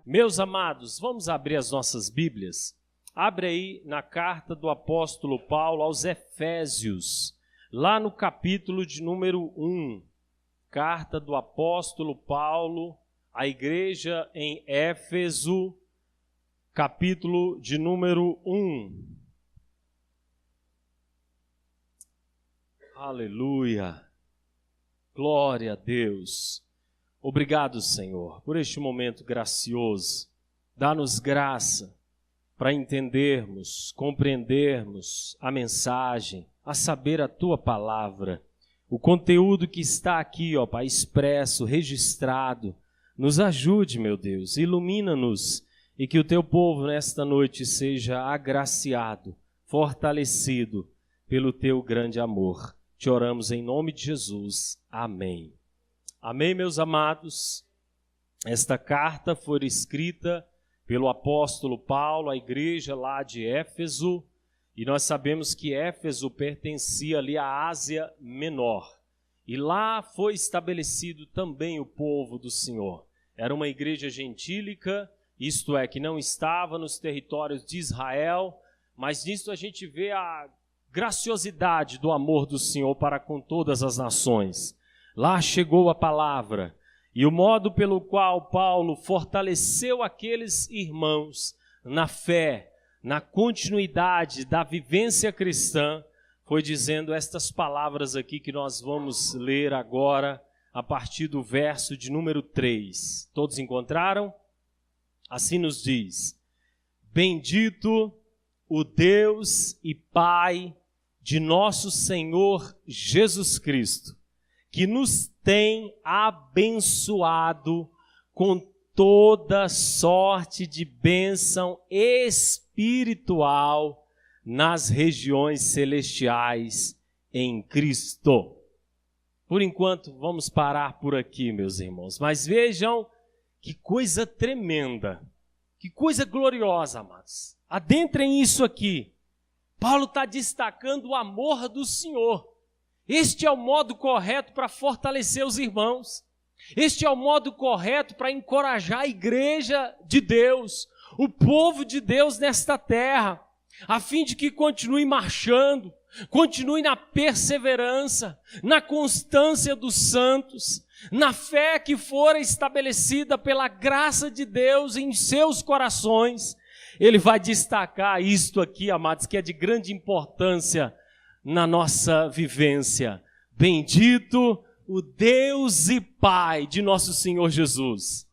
Meus amados, vamos abrir as nossas Bíblias. Abre aí na carta do apóstolo Paulo aos Efésios, lá no capítulo de número 1. Carta do apóstolo Paulo à igreja em Éfeso, capítulo de número 1. Aleluia! Glória a Deus! Obrigado, Senhor, por este momento gracioso. Dá-nos graça para entendermos, compreendermos a mensagem, a saber a Tua palavra. O conteúdo que está aqui, ó Pai, expresso, registrado. Nos ajude, meu Deus, ilumina-nos e que o Teu povo nesta noite seja agraciado, fortalecido pelo Teu grande amor. Te oramos em nome de Jesus. Amém. Amém, meus amados. Esta carta foi escrita pelo apóstolo Paulo à igreja lá de Éfeso, e nós sabemos que Éfeso pertencia ali à Ásia Menor. E lá foi estabelecido também o povo do Senhor. Era uma igreja gentílica, isto é, que não estava nos territórios de Israel, mas nisto a gente vê a graciosidade do amor do Senhor para com todas as nações. Lá chegou a palavra, e o modo pelo qual Paulo fortaleceu aqueles irmãos na fé, na continuidade da vivência cristã, foi dizendo estas palavras aqui que nós vamos ler agora, a partir do verso de número 3. Todos encontraram? Assim nos diz: Bendito o Deus e Pai de nosso Senhor Jesus Cristo, que nos tem abençoado com toda sorte de bênção espiritual nas regiões celestiais em Cristo. Por enquanto, vamos parar por aqui, meus irmãos. Mas vejam que coisa tremenda, que coisa gloriosa, amados. Adentrem isso aqui. Paulo está destacando o amor do Senhor. Este é o modo correto para fortalecer os irmãos. Este é o modo correto para encorajar a igreja de Deus, o povo de Deus nesta terra, a fim de que continue marchando, continue na perseverança, na constância dos santos, na fé que fora estabelecida pela graça de Deus em seus corações. Ele vai destacar isto aqui, amados, que é de grande importância na nossa vivência. Bendito o Deus e Pai de nosso Senhor Jesus,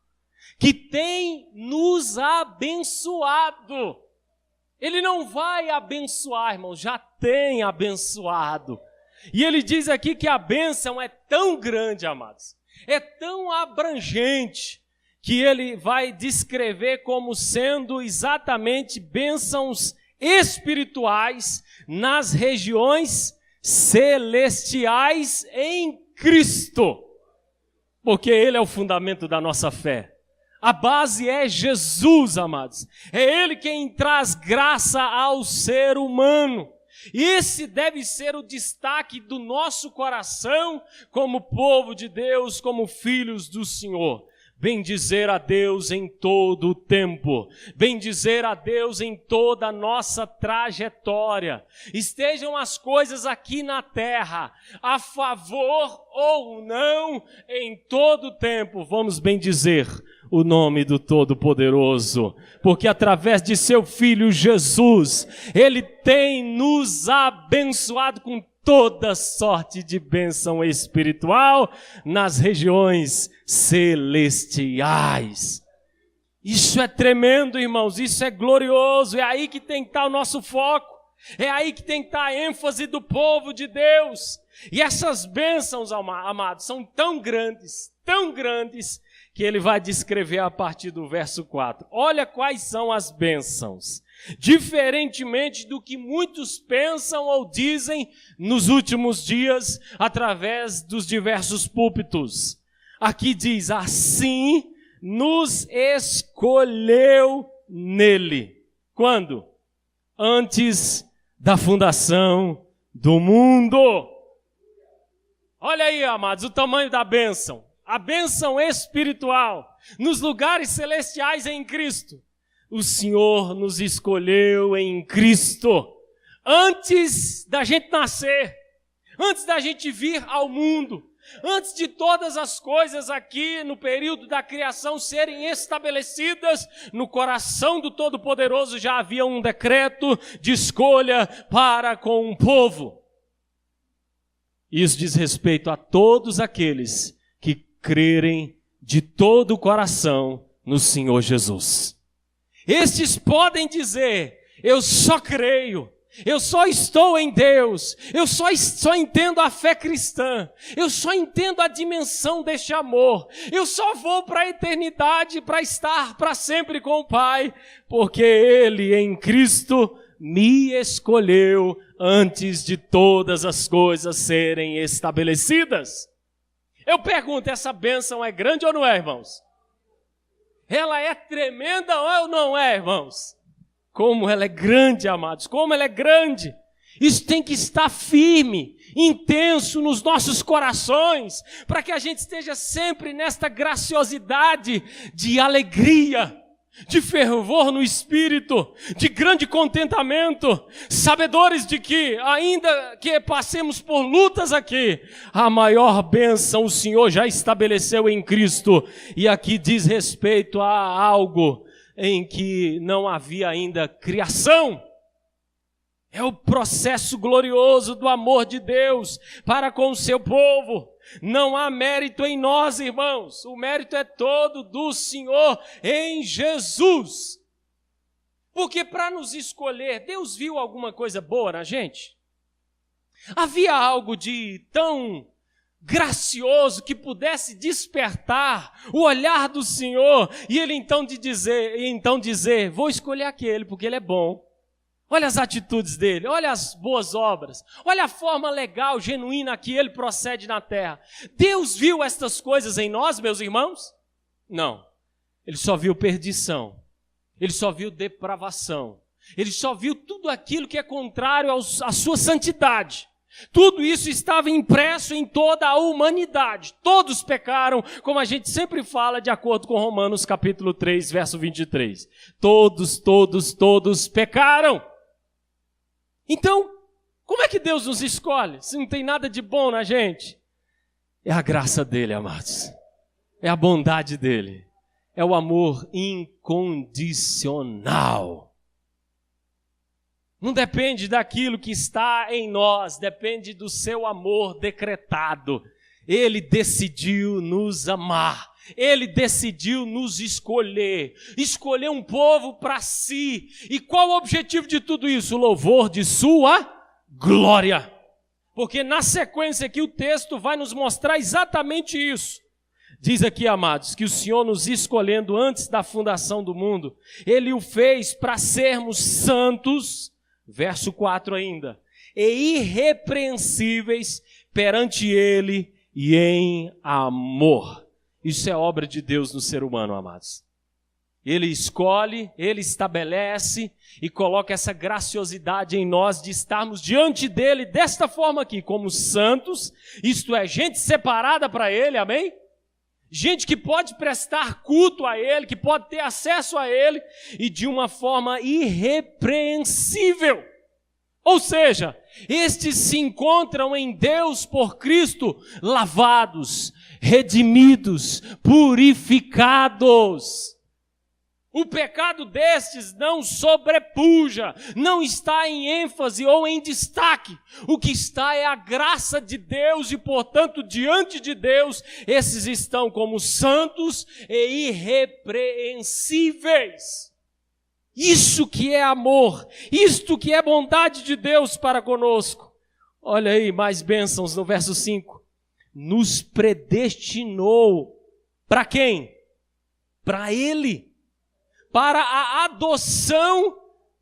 que tem nos abençoado. Ele não vai abençoar, irmão, já tem abençoado. E ele diz aqui que a bênção é tão grande, amados, é tão abrangente, que ele vai descrever como sendo exatamente bênçãos espirituais nas regiões celestiais em Cristo, porque Ele é o fundamento da nossa fé. A base é Jesus, amados. É Ele quem traz graça ao ser humano. E esse deve ser o destaque do nosso coração como povo de Deus, como filhos do Senhor. Bendizer a Deus em todo o tempo, bendizer a Deus em toda a nossa trajetória. Estejam as coisas aqui na terra, a favor ou não, em todo o tempo, vamos bendizer o nome do Todo-Poderoso, porque através de seu Filho Jesus, Ele tem nos abençoado com toda sorte de bênção espiritual nas regiões celestiais. Isso é tremendo, irmãos, isso é glorioso, é aí que tem que estar o nosso foco, é aí que tem que estar a ênfase do povo de Deus. E essas bênçãos, amados, são tão grandes, que ele vai descrever a partir do verso 4. Olha quais são as bênçãos. Diferentemente do que muitos pensam ou dizem nos últimos dias, através dos diversos púlpitos. Aqui diz, assim nos escolheu nele. Quando? Antes da fundação do mundo. Olha aí, amados, o tamanho da bênção. a bênção espiritual, nos lugares celestiais em Cristo. O Senhor nos escolheu em Cristo, antes da gente nascer, antes da gente vir ao mundo, antes de todas as coisas aqui no período da criação serem estabelecidas, no coração do Todo-Poderoso já havia um decreto de escolha para com um povo. Isso diz respeito a todos aqueles que crerem de todo o coração no Senhor Jesus. Estes podem dizer: eu só creio, eu só estou em Deus, eu só entendo a fé cristã, eu só entendo a dimensão deste amor, eu só vou para a eternidade para estar para sempre com o Pai, porque Ele em Cristo me escolheu antes de todas as coisas serem estabelecidas. Eu pergunto, essa bênção é grande ou não é, irmãos? Ela é tremenda ou não é, irmãos? Como ela é grande, amados, como ela é grande. Isso tem que estar firme, intenso nos nossos corações, para que a gente esteja sempre nesta graciosidade de alegria, de fervor no espírito, de grande contentamento, sabedores de que, ainda que passemos por lutas aqui, a maior bênção o Senhor já estabeleceu em Cristo, e aqui diz respeito a algo em que não havia ainda criação. É o processo glorioso do amor de Deus para com o seu povo. Não há mérito em nós, irmãos. O mérito é todo do Senhor em Jesus. Porque para nos escolher, Deus viu alguma coisa boa na gente? Havia algo de tão gracioso que pudesse despertar o olhar do Senhor e Ele então dizer, vou escolher aquele porque ele é bom. Olha as atitudes dele, olha as boas obras, olha a forma legal, genuína que ele procede na terra. Deus viu estas coisas em nós, meus irmãos? Não. Ele só viu perdição, ele só viu depravação, ele só viu tudo aquilo que é contrário à sua santidade. Tudo isso estava impresso em toda a humanidade. Todos pecaram, como a gente sempre fala, de acordo com Romanos capítulo 3, verso 23. Todos pecaram. Então, como é que Deus nos escolhe, se não tem nada de bom na gente? É a graça dele, amados. É a bondade dele. É o amor incondicional. Não depende daquilo que está em nós, depende do seu amor decretado. Ele decidiu nos amar. Ele decidiu nos escolher um povo para si. E qual o objetivo de tudo isso? O louvor de sua glória. Porque na sequência aqui o texto vai nos mostrar exatamente isso. Diz aqui, amados, que o Senhor nos escolhendo antes da fundação do mundo, Ele o fez para sermos santos, verso 4 ainda, e irrepreensíveis perante Ele e em amor. Isso é obra de Deus no ser humano, amados. Ele escolhe, Ele estabelece e coloca essa graciosidade em nós de estarmos diante dEle desta forma aqui, como santos, isto é, gente separada para Ele, amém? Gente que pode prestar culto a Ele, que pode ter acesso a Ele e de uma forma irrepreensível. Ou seja, estes se encontram em Deus por Cristo, lavados, redimidos, purificados. O pecado destes não sobrepuja, não está em ênfase ou em destaque. O que está é a graça de Deus e, portanto, diante de Deus, esses estão como santos e irrepreensíveis. Isso que é amor, isto que é bondade de Deus para conosco. Olha aí, mais bênçãos no verso 5. Nos predestinou. Para quem? Para Ele. Para a adoção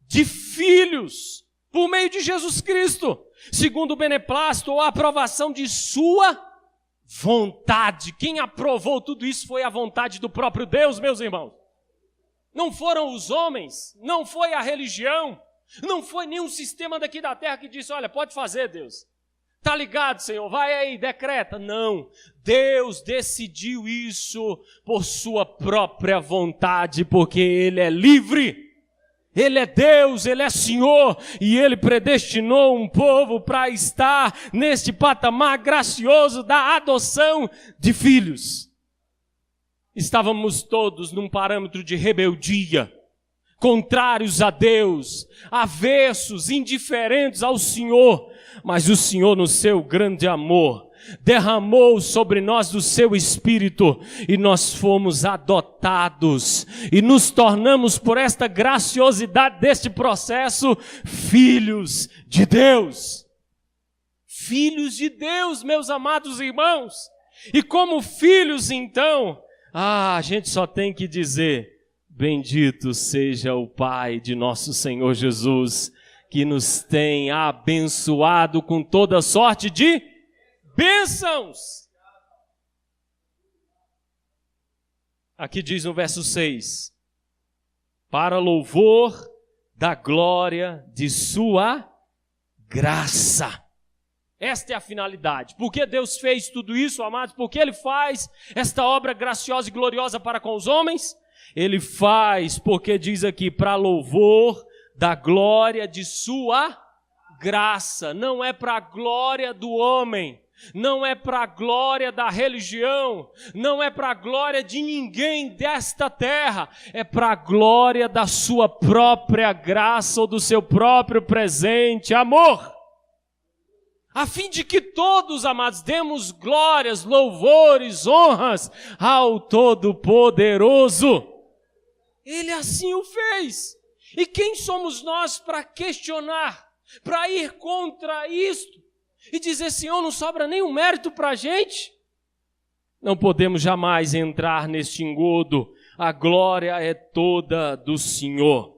de filhos, por meio de Jesus Cristo, segundo o beneplácito ou a aprovação de sua vontade. Quem aprovou tudo isso foi a vontade do próprio Deus, meus irmãos. Não foram os homens, não foi a religião, não foi nenhum sistema daqui da terra que disse, olha, pode fazer, Deus. Tá ligado, Senhor? Vai aí, decreta. Não. Deus decidiu isso por sua própria vontade, porque Ele é livre. Ele é Deus, Ele é Senhor, e Ele predestinou um povo para estar neste patamar gracioso da adoção de filhos. Estávamos todos num parâmetro de rebeldia, contrários a Deus, avessos, indiferentes ao Senhor, mas o Senhor, no seu grande amor, derramou sobre nós do seu Espírito, e nós fomos adotados, e nos tornamos, por esta graciosidade deste processo, filhos de Deus. Filhos de Deus, meus amados irmãos. E como filhos, então, a gente só tem que dizer: bendito seja o Pai de nosso Senhor Jesus, que nos tem abençoado com toda sorte de bênçãos. Aqui diz no verso 6: para louvor da glória de sua graça. Esta é a finalidade. Por que Deus fez tudo isso, amados? Por que Ele faz esta obra graciosa e gloriosa para com os homens? Ele faz porque diz aqui, para louvor da glória de sua graça. Não é para a glória do homem, não é para a glória da religião, não é para a glória de ninguém desta terra, é para a glória da sua própria graça ou do seu próprio presente amor. A fim de que todos, amados, demos glórias, louvores, honras ao Todo-Poderoso. Ele assim o fez. E quem somos nós para questionar, para ir contra isto e dizer: Senhor, não sobra nenhum mérito para a gente? Não podemos jamais entrar neste engodo. A glória é toda do Senhor,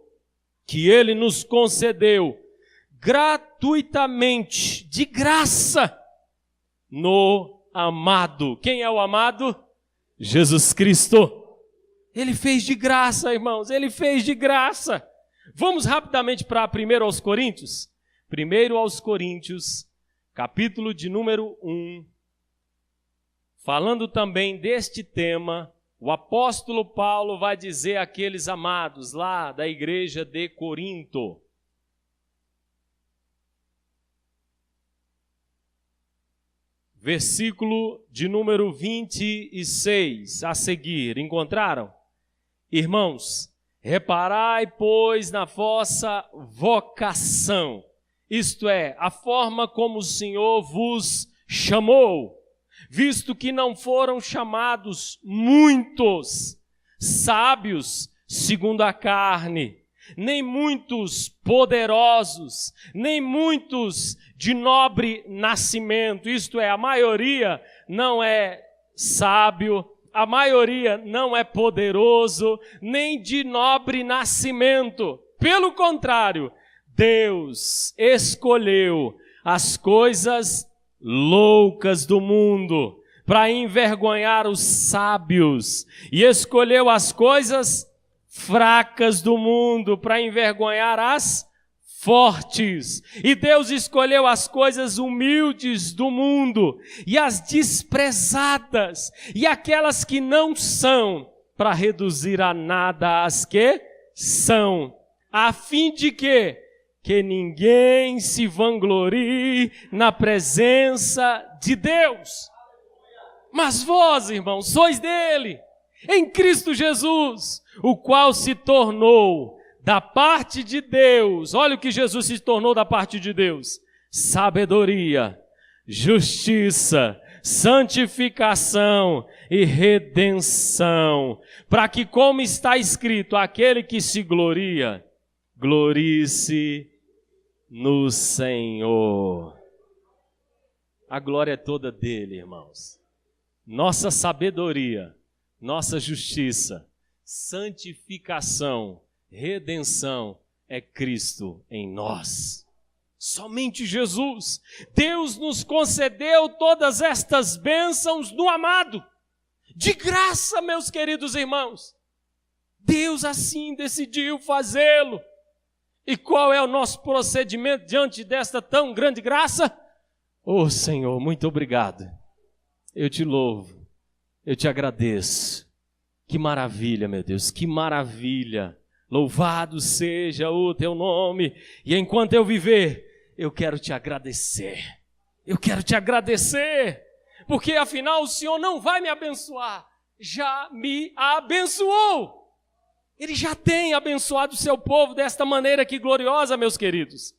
que Ele nos concedeu gratuitamente, de graça, no amado. Quem é o amado? Jesus Cristo. Ele fez de graça, irmãos, Ele fez de graça. Vamos rapidamente para 1 aos Coríntios. 1 aos Coríntios, capítulo de número 1. Falando também deste tema, o apóstolo Paulo vai dizer àqueles amados lá da igreja de Corinto. Versículo de número 26 a seguir. Encontraram? Irmãos, reparai, pois, na vossa vocação, isto é, a forma como o Senhor vos chamou, visto que não foram chamados muitos sábios segundo a carne, nem muitos poderosos, nem muitos de nobre nascimento, isto é, a maioria não é sábio, a maioria não é poderoso, nem de nobre nascimento. Pelo contrário, Deus escolheu as coisas loucas do mundo para envergonhar os sábios, e escolheu as coisas fracas do mundo para envergonhar as fortes. E Deus escolheu as coisas humildes do mundo e as desprezadas e aquelas que não são, para reduzir a nada as que são, a fim de que ninguém se vanglorie na presença de Deus. Mas vós, irmãos, sois dele, em Cristo Jesus, o qual se tornou da parte de Deus. Olha o que Jesus se tornou da parte de Deus: sabedoria, justiça, santificação e redenção, para que, como está escrito, aquele que se gloria, glorie-se no Senhor. A glória é toda dele, irmãos. Nossa sabedoria, nossa justiça, santificação, redenção é Cristo em nós. Somente Jesus. Deus nos concedeu todas estas bênçãos do amado, de graça, meus queridos irmãos. Deus assim decidiu fazê-lo. E qual é o nosso procedimento diante desta tão grande graça? Oh Senhor, muito obrigado. Eu te louvo, eu te agradeço. Que maravilha, meu Deus, que maravilha. Louvado seja o teu nome. E enquanto eu viver, eu quero te agradecer. Eu quero te agradecer. Porque afinal o Senhor não vai me abençoar. Já me abençoou. Ele já tem abençoado o seu povo desta maneira que gloriosa, meus queridos.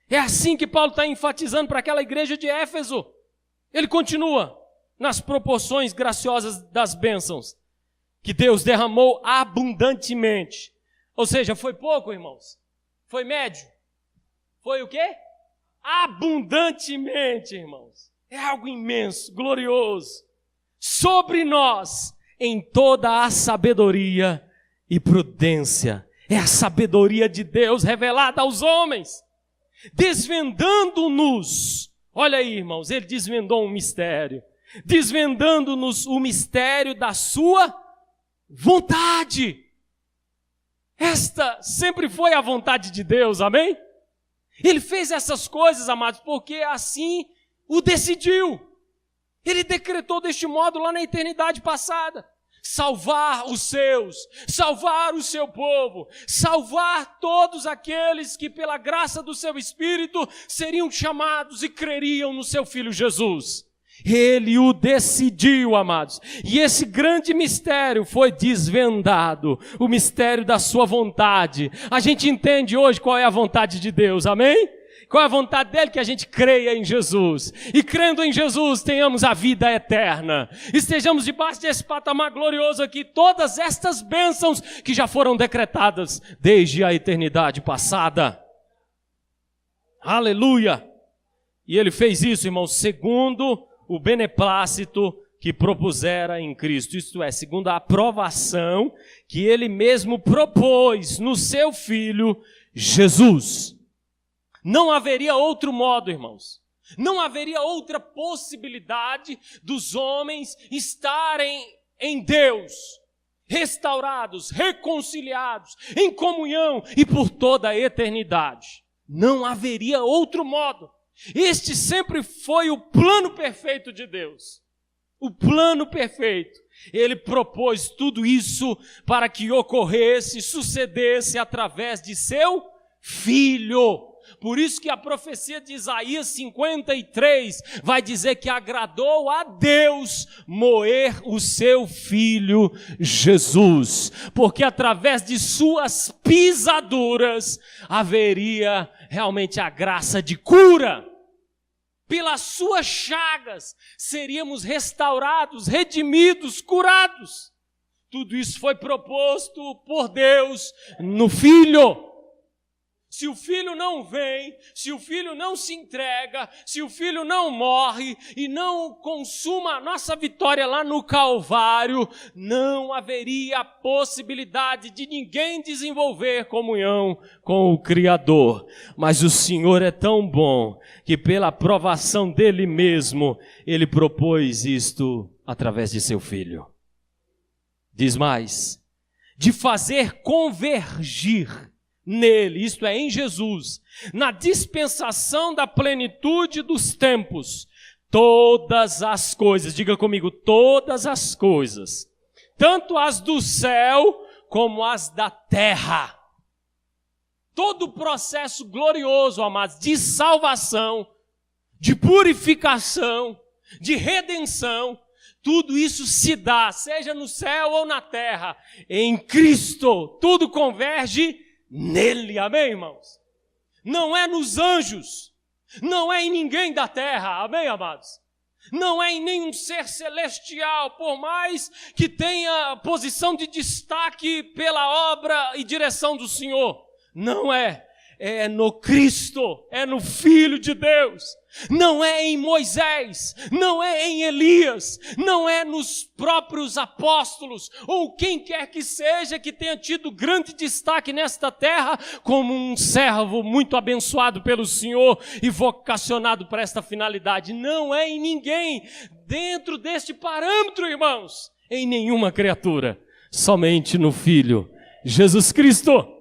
É assim que Paulo está enfatizando para aquela igreja de Éfeso. Ele continua nas proporções graciosas das bênçãos que Deus derramou abundantemente. Ou seja, foi pouco, irmãos? Foi médio? Foi o quê? Abundantemente, irmãos. É algo imenso, glorioso. Sobre nós, em toda a sabedoria e prudência. É a sabedoria de Deus revelada aos homens. Desvendando-nos. Olha aí, irmãos, ele desvendou um mistério. Desvendando-nos o mistério da sua vontade. Esta sempre foi a vontade de Deus, amém? Ele fez essas coisas, amados, porque assim o decidiu. Ele decretou deste modo lá na eternidade passada. Salvar os seus, salvar o seu povo, salvar todos aqueles que pela graça do seu Espírito seriam chamados e creriam no seu Filho Jesus. Ele o decidiu, amados. E esse grande mistério foi desvendado. O mistério da sua vontade. A gente entende hoje qual é a vontade de Deus, amém? Qual é a vontade dele? Que a gente creia em Jesus. E crendo em Jesus, tenhamos a vida eterna. Estejamos debaixo desse patamar glorioso aqui. Todas estas bênçãos que já foram decretadas desde a eternidade passada. Aleluia! E ele fez isso, irmãos, segundo o beneplácito que propusera em Cristo, isto é, segundo a aprovação que ele mesmo propôs no seu Filho Jesus. Não haveria outro modo, irmãos. Não haveria outra possibilidade dos homens estarem em Deus, restaurados, reconciliados, em comunhão e por toda a eternidade. Não haveria outro modo. Este sempre foi o plano perfeito de Deus. O plano perfeito. Ele propôs tudo isso para que ocorresse, sucedesse através de seu Filho. Por isso que a profecia de Isaías 53 vai dizer que agradou a Deus moer o seu Filho Jesus. Porque através de suas pisaduras haveria realmente a graça de cura. Pelas suas chagas seríamos restaurados, redimidos, curados. Tudo isso foi proposto por Deus no Filho. Se o Filho não vem, se o Filho não se entrega, se o Filho não morre e não consuma a nossa vitória lá no Calvário, não haveria a possibilidade de ninguém desenvolver comunhão com o Criador. Mas o Senhor é tão bom que pela aprovação dele mesmo, ele propôs isto através de seu Filho. Diz mais, de fazer convergir nele, isto é, em Jesus, na dispensação da plenitude dos tempos, todas as coisas, diga comigo, todas as coisas, tanto as do céu como as da terra. Todo o processo glorioso, amados, de salvação, de purificação, de redenção, tudo isso se dá, seja no céu ou na terra, em Cristo, tudo converge nele, amém, irmãos? Não é nos anjos, não é em ninguém da terra, amém, amados? Não é em nenhum ser celestial, por mais que tenha posição de destaque pela obra e direção do Senhor. Não é. É no Cristo, é no Filho de Deus. Não é em Moisés, não é em Elias, não é nos próprios apóstolos, ou quem quer que seja que tenha tido grande destaque nesta terra, como um servo muito abençoado pelo Senhor e vocacionado para esta finalidade. Não é em ninguém, dentro deste parâmetro, irmãos, em nenhuma criatura, somente no Filho, Jesus Cristo.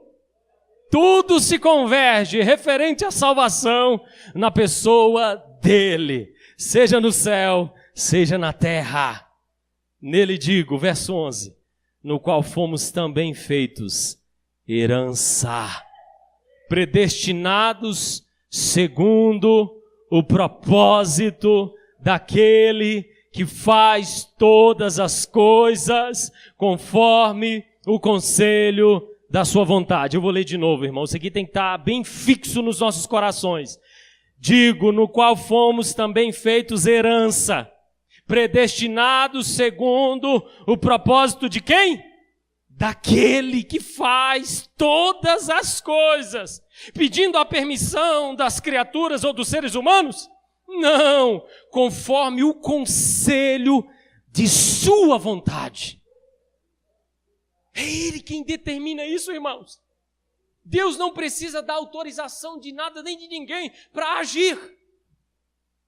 Tudo se converge referente à salvação na pessoa dele. seja no céu, seja na terra. Nele digo, verso 11, no qual fomos também feitos herança, predestinados segundo o propósito daquele que faz todas as coisas conforme o conselho da sua vontade. Eu vou ler de novo, irmão. Isso aqui tem que estar bem fixo nos nossos corações. Digo, no qual fomos também feitos herança, predestinados segundo o propósito de quem? Daquele que faz todas as coisas, pedindo a permissão das criaturas ou dos seres humanos? Não, conforme o conselho de sua vontade. É Ele quem determina isso, irmãos. Deus não precisa da autorização de nada nem de ninguém para agir.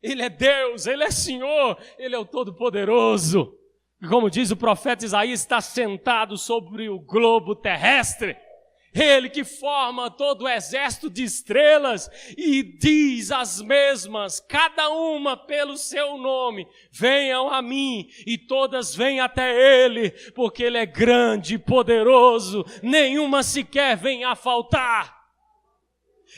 Ele é Deus, Ele é Senhor, Ele é o Todo-Poderoso. Como diz o profeta Isaías, está sentado sobre o globo terrestre. Ele que forma todo o exército de estrelas e diz as mesmas, cada uma pelo seu nome: venham a mim, e todas vêm até Ele, porque Ele é grande e poderoso, nenhuma sequer vem a faltar.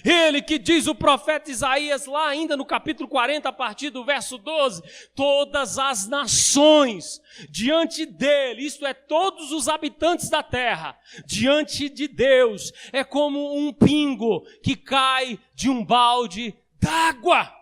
Ele que diz o profeta Isaías lá ainda no capítulo 40, a partir do verso 12, todas as nações diante dele, isto é, todos os habitantes da terra, diante de Deus, é como um pingo que cai de um balde d'água.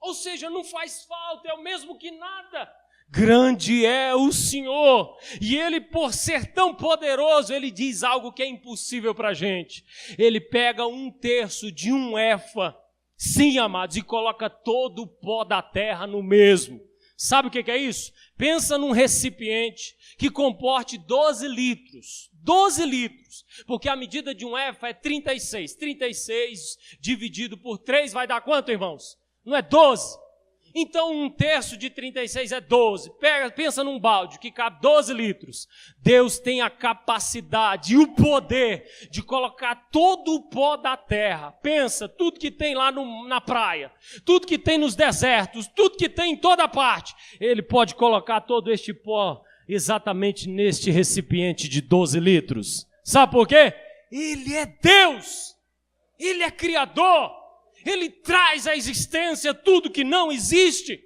Ou seja, não faz falta, é o mesmo que nada. Grande é o Senhor, e Ele, por ser tão poderoso, Ele diz algo que é impossível para a gente. Ele pega 1/3 de um éfa, sim, amados, e coloca todo o pó da terra no mesmo. Sabe o que é isso? Pensa num recipiente que comporte 12 litros. 12 litros, porque a medida de um éfa é 36. 36 dividido por 3 vai dar quanto, irmãos? Não é 12? Então 1/3 de 36 é 12. Pensa num balde que cabe 12 litros. Deus tem a capacidade e o poder de colocar todo o pó da terra. Pensa, tudo que tem lá na praia, tudo que tem nos desertos, tudo que tem em toda parte. Ele pode colocar todo este pó exatamente neste recipiente de 12 litros. Sabe por quê? Ele é Deus. Ele é Criador. Ele traz à existência tudo que não existe.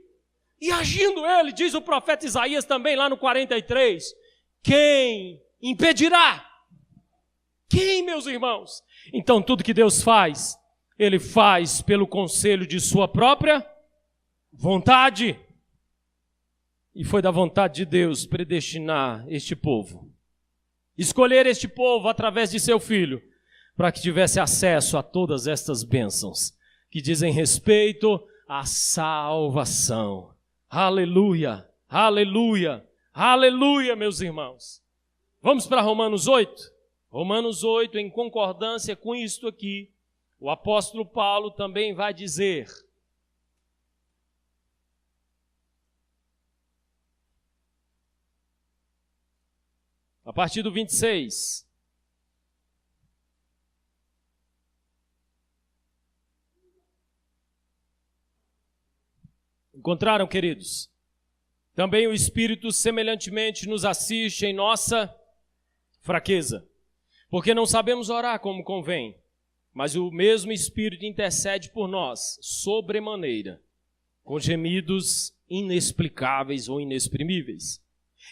E agindo Ele, diz o profeta Isaías também lá no 43, quem impedirá? Quem, meus irmãos? Então tudo que Deus faz, Ele faz pelo conselho de sua própria vontade. E foi da vontade de Deus predestinar este povo, escolher este povo através de seu Filho, para que tivesse acesso a todas estas bênçãos que dizem respeito à salvação. Aleluia, aleluia, aleluia, meus irmãos. Vamos para Romanos 8? Romanos 8, em concordância com isto aqui, o apóstolo Paulo também vai dizer: a partir do 26... Encontraram, queridos? Também o Espírito semelhantemente nos assiste em nossa fraqueza, porque não sabemos orar como convém, mas o mesmo Espírito intercede por nós, sobremaneira, com gemidos inexplicáveis ou inexprimíveis.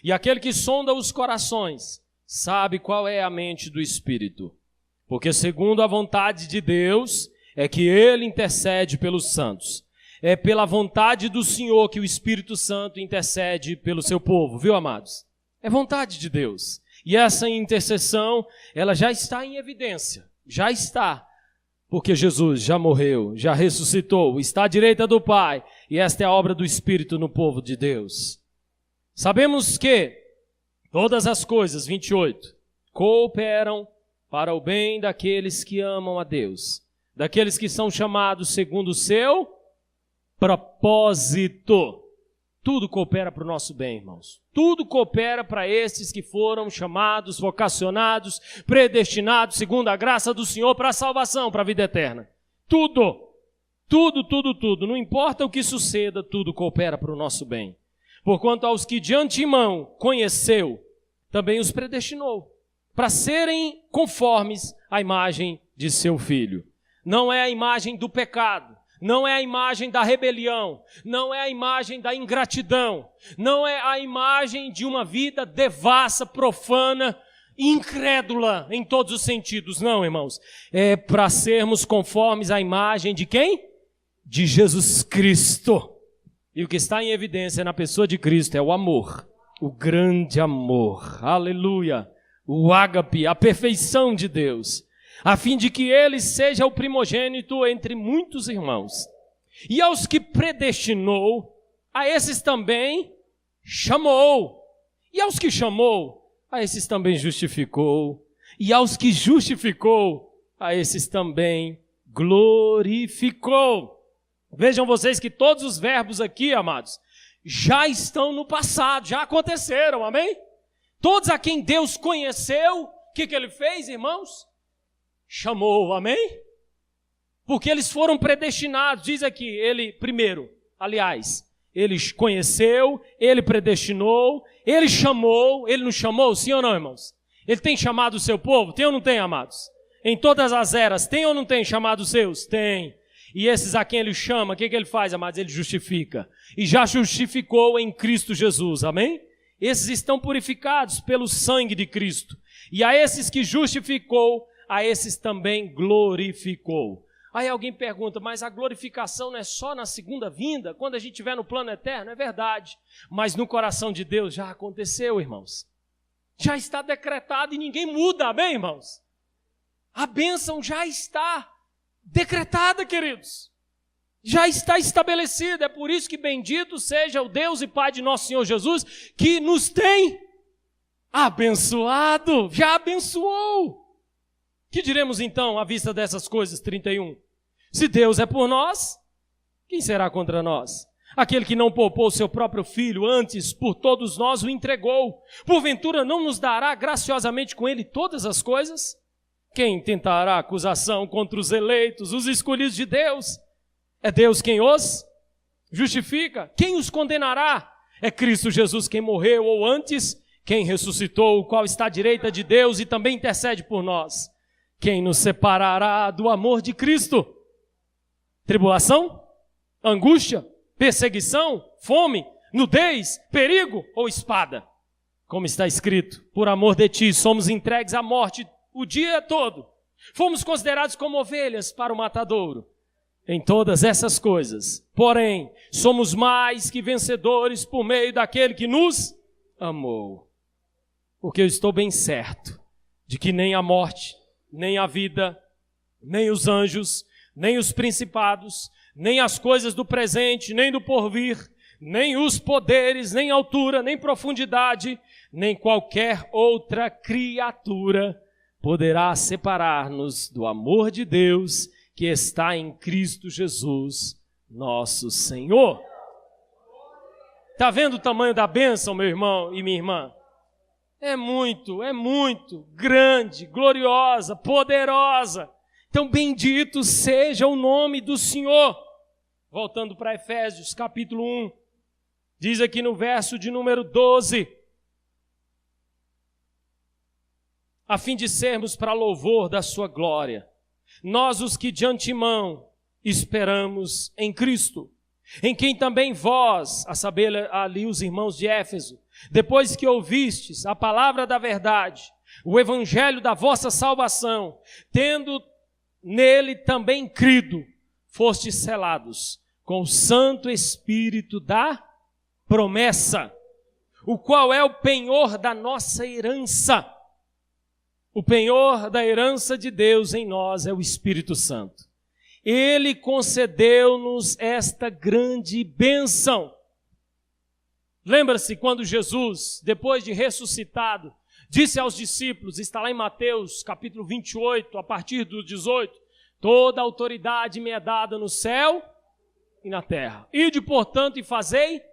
E aquele que sonda os corações sabe qual é a mente do Espírito, porque segundo a vontade de Deus é que Ele intercede pelos santos. É pela vontade do Senhor que o Espírito Santo intercede pelo seu povo, viu, amados? É vontade de Deus. E essa intercessão, ela já está em evidência, já está, porque Jesus já morreu, já ressuscitou, está à direita do Pai, e esta é a obra do Espírito no povo de Deus. Sabemos que todas as coisas, 28, cooperam para o bem daqueles que amam a Deus, daqueles que são chamados segundo o seu propósito. Tudo coopera para o nosso bem, irmãos. Tudo coopera para esses que foram chamados, vocacionados, predestinados, segundo a graça do Senhor, para a salvação, para a vida eterna. Tudo. tudo, não importa o que suceda, tudo coopera para o nosso bem. Porquanto aos que de antemão conheceu, também os predestinou, para serem conformes à imagem de seu Filho. Não é a imagem do pecado, não é a imagem da rebelião, não é a imagem da ingratidão, não é a imagem de uma vida devassa, profana, incrédula em todos os sentidos. Não, irmãos, é para sermos conformes à imagem de quem? De Jesus Cristo. E o que está em evidência na pessoa de Cristo é o amor, o grande amor, aleluia, o ágape, a perfeição de Deus, a fim de que ele seja o primogênito entre muitos irmãos. E aos que predestinou, a esses também chamou. E aos que chamou, a esses também justificou. E aos que justificou, a esses também glorificou. Vejam vocês que todos os verbos aqui, amados, já estão no passado, já aconteceram, amém? Todos a quem Deus conheceu, o que ele fez, irmãos? Chamou, amém? Porque eles foram predestinados, diz aqui, ele primeiro, aliás, ele conheceu, ele predestinou, ele chamou, ele nos chamou, sim ou não, irmãos? Ele tem chamado o seu povo, tem ou não tem, amados? Em todas as eras, tem ou não tem chamado os seus? Tem. E esses a quem ele chama, o que ele faz, amados? Ele justifica. E já justificou em Cristo Jesus, amém? Esses estão purificados pelo sangue de Cristo. E a esses que justificou, a esses também glorificou. Aí alguém pergunta, mas a glorificação não é só na segunda vinda, quando a gente estiver no plano eterno? É verdade. Mas no coração de Deus já aconteceu, irmãos. Já está decretado e ninguém muda, amém, irmãos? A bênção já está decretada, queridos. Já está estabelecida. É por isso que bendito seja o Deus e Pai de nosso Senhor Jesus, que nos tem abençoado, já abençoou. Que diremos então à vista dessas coisas? 31. Se Deus é por nós, quem será contra nós? Aquele que não poupou seu próprio filho, antes por todos nós o entregou, porventura não nos dará graciosamente com ele todas as coisas? Quem tentará acusação contra os eleitos, os escolhidos de Deus? É Deus quem os justifica. Quem os condenará? É Cristo Jesus quem morreu, ou antes, quem ressuscitou, o qual está à direita de Deus e também intercede por nós. Quem nos separará do amor de Cristo? Tribulação? Angústia? Perseguição? Fome? Nudez? Perigo? Ou espada? Como está escrito, por amor de ti somos entregues à morte o dia todo. Fomos considerados como ovelhas para o matadouro. Em todas essas coisas, porém, somos mais que vencedores por meio daquele que nos amou. Porque eu estou bem certo de que nem a morte, nem a vida, nem os anjos, nem os principados, nem as coisas do presente, nem do porvir, nem os poderes, nem altura, nem profundidade, nem qualquer outra criatura poderá separar-nos do amor de Deus que está em Cristo Jesus, nosso Senhor. Está vendo o tamanho da bênção, meu irmão e minha irmã? É muito grande, gloriosa, poderosa. Então, bendito seja o nome do Senhor. Voltando para Efésios, capítulo 1, diz aqui no verso de número 12, a fim de sermos para louvor da sua glória, nós os que de antemão esperamos em Cristo, em quem também vós, a saber ali os irmãos de Éfeso, depois que ouvistes a palavra da verdade, o evangelho da vossa salvação, tendo nele também crido, fostes selados com o Santo Espírito da promessa, o qual é o penhor da nossa herança. O penhor da herança de Deus em nós é o Espírito Santo. Ele concedeu-nos esta grande bênção. Lembra-se quando Jesus, depois de ressuscitado, disse aos discípulos, está lá em Mateus capítulo 28, a partir do 18, toda autoridade me é dada no céu e na terra. Ide, portanto, e fazei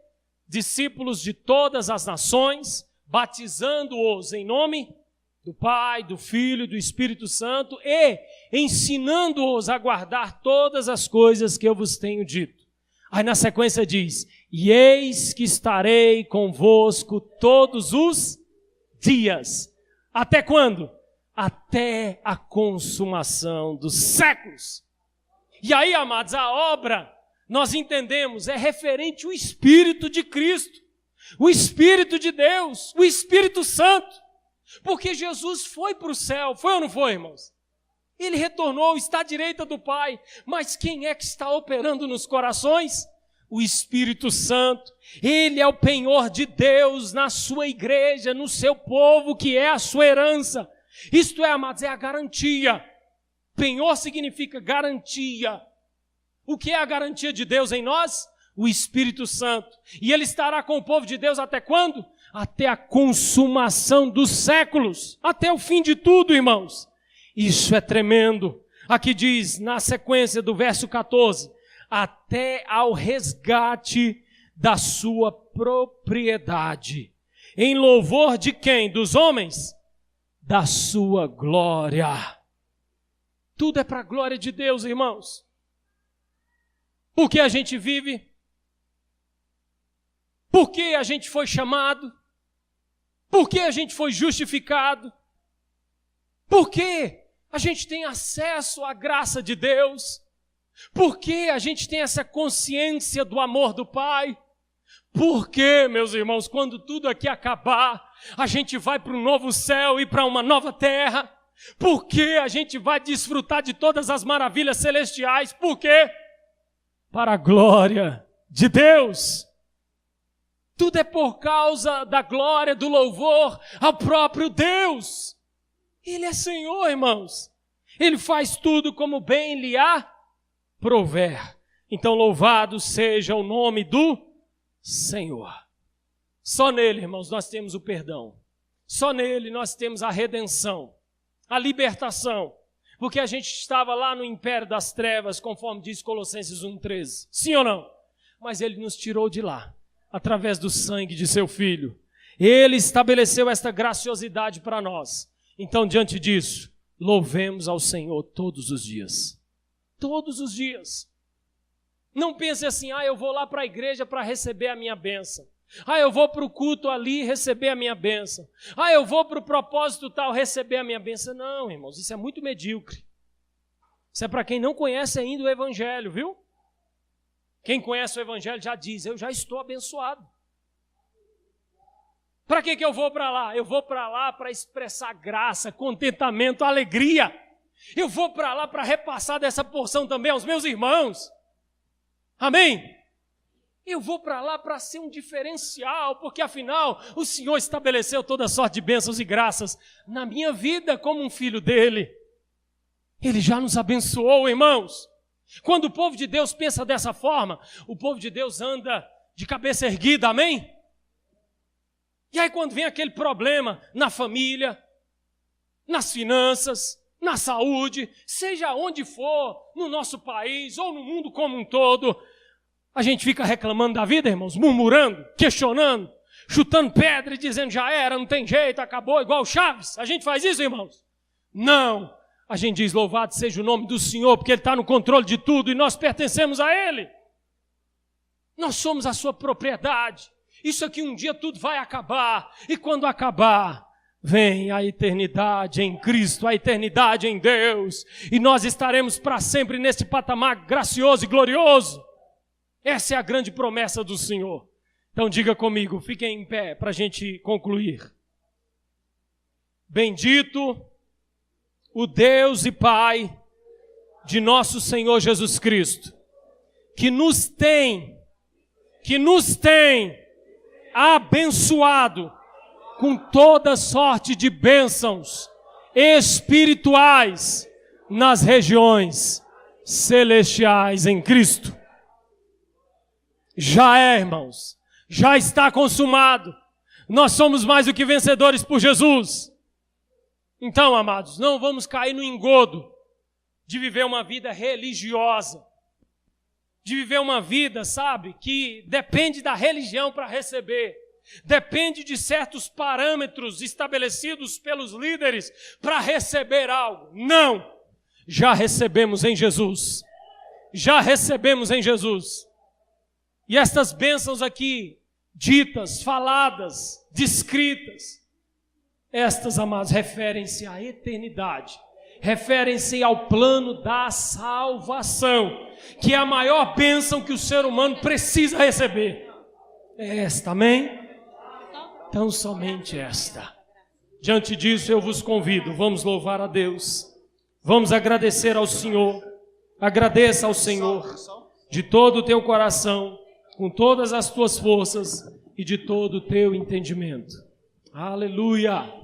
discípulos de todas as nações, batizando-os em nome do Pai, do Filho e do Espírito Santo e ensinando-os a guardar todas as coisas que eu vos tenho dito. Aí na sequência diz, e eis que estarei convosco todos os dias. Até quando? Até a consumação dos séculos. E aí, amados, a obra, nós entendemos, é referente ao Espírito de Cristo, o Espírito de Deus, o Espírito Santo. Porque Jesus foi para o céu, foi ou não foi, irmãos? Ele retornou, está à direita do Pai. Mas quem é que está operando nos corações? O Espírito Santo. Ele é o penhor de Deus na sua igreja, no seu povo, que é a sua herança. Isto é, amados, é a garantia. Penhor significa garantia. O que é a garantia de Deus em nós? O Espírito Santo. E Ele estará com o povo de Deus até quando? Até a consumação dos séculos. Até o fim de tudo, irmãos. Isso é tremendo. Aqui diz, na sequência do verso 14, até ao resgate da sua propriedade. Em louvor de quem? Dos homens? Da sua glória. Tudo é para a glória de Deus, irmãos. Por que a gente vive? Por que a gente foi chamado? Por que a gente foi justificado? Por que a gente tem acesso à graça de Deus? Por que a gente tem essa consciência do amor do Pai? Por que, meus irmãos, quando tudo aqui acabar, a gente vai para um novo céu e para uma nova terra? Por que a gente vai desfrutar de todas as maravilhas celestiais? Por quê? Para a glória de Deus. Tudo é por causa da glória, do louvor ao próprio Deus. Ele é Senhor, irmãos. Ele faz tudo como bem lhe aprouver. Então louvado seja o nome do Senhor. Só nele, irmãos, nós temos o perdão. Só nele nós temos a redenção, a libertação. Porque a gente estava lá no império das trevas, conforme diz Colossenses 1,13. Sim ou não? Mas Ele nos tirou de lá, através do sangue de seu Filho. Ele estabeleceu esta graciosidade para nós. Então, diante disso, louvemos ao Senhor todos os dias. Todos os dias. Não pense assim, eu vou lá para a igreja para receber a minha bênção. Eu vou para o culto ali receber a minha bênção. Eu vou para o propósito tal receber a minha bênção. Não, irmãos, isso é muito medíocre. Isso é para quem não conhece ainda o Evangelho, viu? Quem conhece o Evangelho já diz, eu já estou abençoado. Para que eu vou para lá? Eu vou para lá para expressar graça, contentamento, alegria. Eu vou para lá para repassar dessa porção também aos meus irmãos. Amém? Eu vou para lá para ser um diferencial, porque afinal o Senhor estabeleceu toda sorte de bênçãos e graças na minha vida como um filho dele. Ele já nos abençoou, irmãos. Quando o povo de Deus pensa dessa forma, o povo de Deus anda de cabeça erguida, amém? E aí quando vem aquele problema na família, nas finanças, na saúde, seja onde for, no nosso país ou no mundo como um todo, a gente fica reclamando da vida, irmãos, murmurando, questionando, chutando pedra e dizendo já era, não tem jeito, acabou, igual o Chaves. A gente faz isso, irmãos? Não. A gente diz louvado seja o nome do Senhor, porque Ele está no controle de tudo e nós pertencemos a Ele. Nós somos a sua propriedade. Isso aqui um dia tudo vai acabar. E quando acabar, vem a eternidade em Cristo, a eternidade em Deus. E nós estaremos para sempre nesse patamar gracioso e glorioso. Essa é a grande promessa do Senhor. Então diga comigo, fiquem em pé para a gente concluir. Bendito o Deus e Pai de nosso Senhor Jesus Cristo, que nos tem abençoado com toda sorte de bênçãos espirituais nas regiões celestiais em Cristo. Já é, irmãos, já está consumado. Nós somos mais do que vencedores por Jesus. Então, amados, não vamos cair no engodo de viver uma vida religiosa, de viver uma vida, sabe, que depende da religião para receber, depende de certos parâmetros estabelecidos pelos líderes para receber algo. Não! já recebemos em Jesus. Já recebemos em Jesus. E estas bênçãos aqui, ditas, faladas, descritas, estas, amados, referem-se à eternidade. Referem-se ao plano da salvação, que é a maior bênção que o ser humano precisa receber. É esta, amém? Então somente esta. Diante disso eu vos convido, vamos louvar a Deus, vamos agradecer ao Senhor. Agradeça ao Senhor de todo o teu coração, com todas as tuas forças e de todo o teu entendimento. Aleluia!